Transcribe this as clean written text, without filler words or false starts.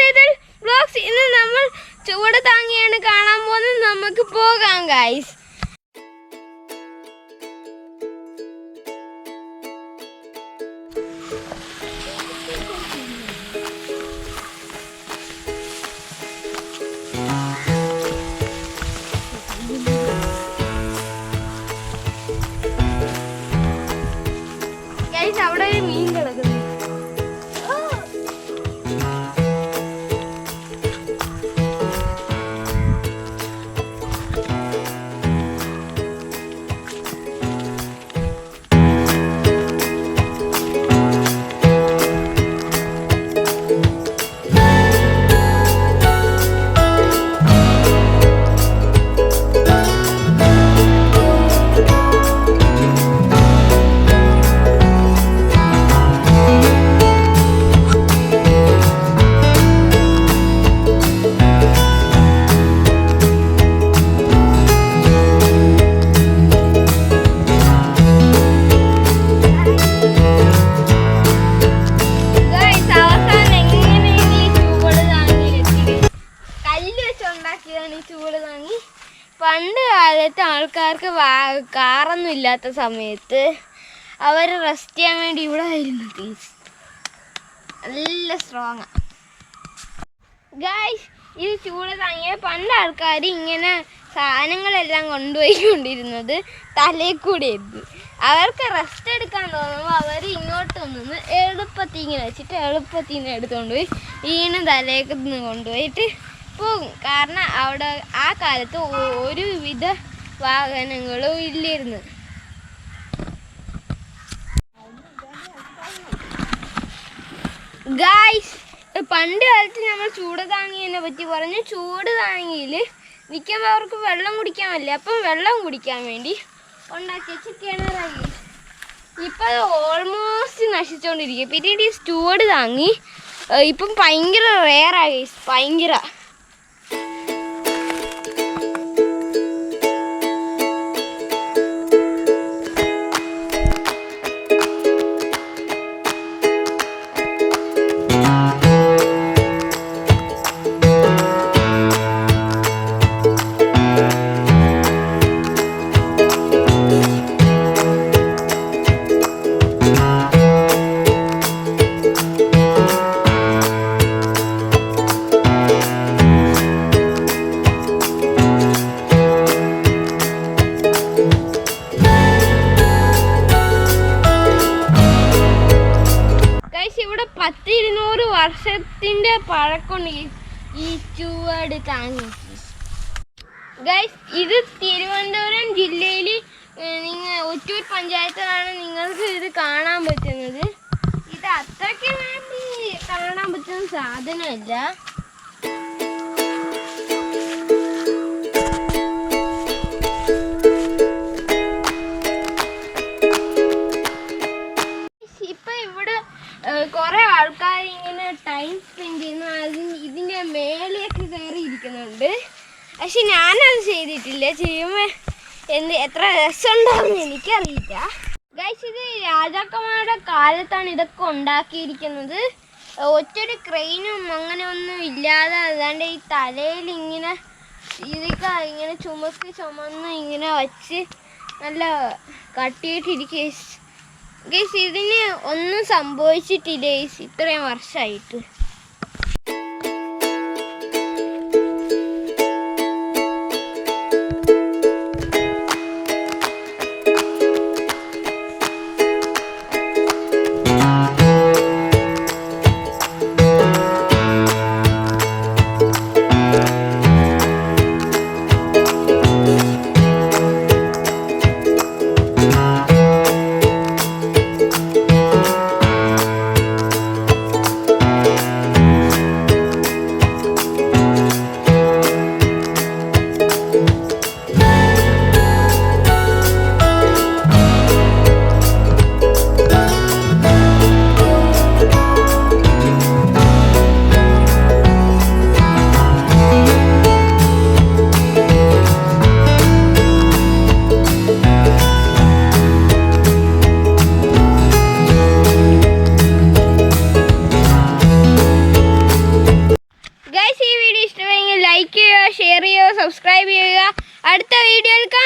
ചെയ്തൽ vlogs. ഇന്ന് നമ്മൾ ചൂട് താങ്ങിയാണ് കാണാൻ പോകുന്നത്. നമുക്ക് പോകാം ഗൈസ്. അവിടെ ഒരു മീൻ കിടക്കുന്നു. പണ്ട് കാലത്ത് ആൾക്കാർക്ക് കാറൊന്നും ഇല്ലാത്ത സമയത്ത് അവർ റെസ്റ്റ് ചെയ്യാൻ വേണ്ടി ഇവിടെ ആയിരുന്നു. നല്ല സ്ട്രോങ്ങാ ഗായ്സ്. ഇത് ചൂട് താങ്ങിയ പണ്ട് ആൾക്കാർ ഇങ്ങനെ സാധനങ്ങളെല്ലാം കൊണ്ടുപോയിക്കൊണ്ടിരുന്നത് തലയിൽ കൂടെ ആയിരുന്നു. അവർക്ക് റെസ്റ്റ് എടുക്കാൻ തോന്നുമ്പോൾ അവർ ഇങ്ങോട്ട് നിന്ന് എളുപ്പത്തിൽ ഇങ്ങനെ വെച്ചിട്ട് എളുപ്പത്തിൽ നിന്ന് എടുത്തുകൊണ്ട് പോയി വീണ് തലയിൽ നിന്ന് കൊണ്ടുപോയിട്ട് പോകും. കാരണം അവിടെ ആ കാലത്ത് ഒരുവിധ വാഹനങ്ങളും ഇല്ലായിരുന്നു. ഗായ്സ്, പണ്ട് കാലത്ത് നമ്മൾ ചൂട് താങ്ങിയതിനെ പറ്റി പറഞ്ഞു. ചൂട് താങ്ങിയിൽ നിൽക്കുമ്പോൾ അവർക്ക് വെള്ളം കുടിക്കാൻ പറ്റില്ല. അപ്പം വെള്ളം കുടിക്കാൻ വേണ്ടി ഉണ്ടാക്കി വെച്ച് കിണറായി. ഇപ്പം അത് ഓൾമോസ്റ്റ് നശിച്ചുകൊണ്ടിരിക്കുക. പിന്നീട് ഈ ചൂട് താങ്ങി ഇപ്പം ഭയങ്കര റെയറായി. ഭയങ്കര ഇവിടെ 100-200 വർഷത്തിൻ്റെ പഴക്കമുണ്ട് ഈ ചൂട് താങ്ങി. ഗൈസ്, ഇത് തിരുവനന്തപുരം ജില്ലയിൽ ഒറ്റൂർ പഞ്ചായത്തിലാണ് നിങ്ങൾക്ക് ഇത് കാണാൻ പറ്റുന്നത്. ഇത് അത്രയ്ക്ക് വേണ്ടി കാണാൻ പറ്റുന്ന സാധനമല്ല. കുറെ ആൾക്കാർ ഇങ്ങനെ ടൈം സ്പെൻഡ് ചെയ്യുന്നു. ഇതിൻ്റെ മേലെയൊക്കെ കയറി ഇരിക്കുന്നുണ്ട്. പക്ഷെ ഞാനത് ചെയ്തിട്ടില്ല. ചെയ്യുമ്പോൾ എത്ര രസമുണ്ടാവുമെന്ന് എനിക്കറിയില്ല. ഗൈസ്, ഇത് രാജാക്കന്മാരുടെ കാലത്താണ് ഇതൊക്കെ ഉണ്ടാക്കിയിരിക്കുന്നത്. ഒറ്റൊരു ക്രെയിനും അങ്ങനെ ഒന്നും ഇല്ലാതെ അതാണ്ട് ഈ തലയിൽ ഇങ്ങനെ ഇതൊക്കെ ഇങ്ങനെ ചുമന്ന് ഇങ്ങനെ വച്ച് നല്ല കട്ടിയിട്ടിരിക്കുക. ഗൈസ്, ഇതിന് ഒന്നും സംഭവിച്ചിട്ടില്ല ഇത്രയും വർഷമായിട്ട്. ഗൈസ് ഈ വീഡിയോ ഇഷ്ടമായെങ്കിൽ ലൈക്ക് ചെയ്യുക, ഷെയർ ചെയ്യുക, സബ്സ്ക്രൈബ് ചെയ്യുക. അടുത്ത വീഡിയോയിൽ കാണാം.